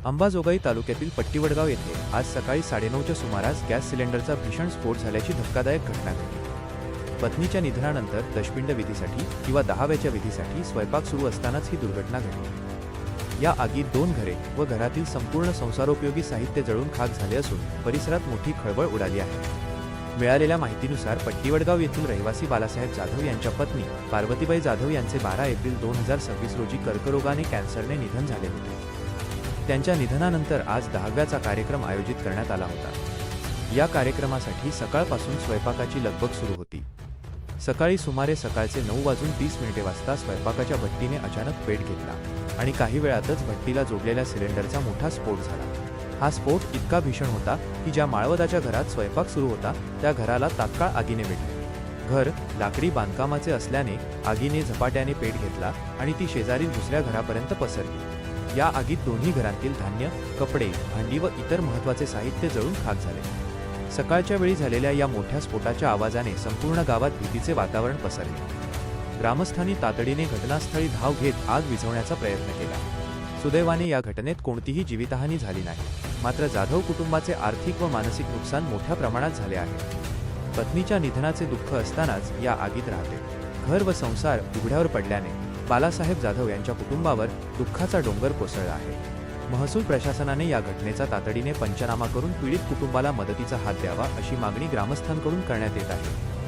अंबाजोगाई तालुक्यातील पट्टीवडगाव येथे आज सकाळी 9:30च्या सुमारास गॅस सिलेंडरचा भीषण स्फोट झाल्याची धक्कादायक घटना घडली। पत्नीच्या निधनानंतर दशपिंड विधीसाठी किंवा 10व्याच्या विधीसाठी स्वयंपाक सुरू असतानाच ही दुर्घटना घडली। या आगीत 2 घरे व घरातील संपूर्ण संसारोपयोगी साहित्य जळून खाक झाले असून परिसरात मोठी खळबळ उडाली आहे। मिळालेल्या माहितीनुसार पट्टीवडगाव येथील रहिवासी बालासाहेब जाधव यांच्या पत्नी पार्वतीबाई जाधव यांचे 12 एप्रिल 2026 रोजी कर्करोगाने कॅन्सरने निधन झाले होते। त्यांच्या निधनानंतर आज 10व्याचा कार्यक्रम आयोजित करण्यात आला होता। या कार्यक्रमासाठी सकाळपासून स्वयंपाकाची लगबग सुरू होती। सकाळी सुमारे सकाळचे 9:30 वाजता स्वयंपाकाच्या भट्टीने अचानक पेट घेतला आणि काही वेळातच भट्टीला जोडलेल्या सिलेंडरचा मोठा स्फोट झाला। हा स्फोट इतका भीषण होता की ज्या माळवदाच्या घरात स्वयंपाक सुरू होता त्या घराला तात्काळ आगीने वेढले। घर लाकडी बांधकामाचे असल्याने आगीने झपाट्याने पेट घेतला आणि ती शेजारील दुसऱ्या घरापर्यंत पसरली। या आगीत दोन्ही घरांतील धान्य, कपडे, भांडी व इतर महत्त्वाचे साहित्य जळून खाक झाले। सकाळच्या वेळी झालेल्या या मोठ्या स्फोटाच्या आवाजाने संपूर्ण गावात भीतीचे वातावरण पसरले। ग्रामस्थांनी तातडीने घटनास्थळी धाव घेत आग विझवण्याचा प्रयत्न केला। सुदैवाने या घटनेत कोणतीही जीवितहानी झाली नाही, मात्र जाधव कुटुंबाचे आर्थिक व मानसिक नुकसान मोठ्या प्रमाणात झाले आहे। पत्नीच्या निधनाचे दुःख असतानाच या आगीत राहते घर व संसार उघड्यावर पडल्याने बालासाहेब जाधव यांच्या कुटुंबावर दुःखाचा डोंगर कोसळला आहे। महसूल प्रशासनाने या घटनेचा तातडीने पंचनामा करून पीडित कुटुंबाला मदतीचा हात द्यावा अशी मागणी ग्रामस्थांकडून करण्यात येत आहे।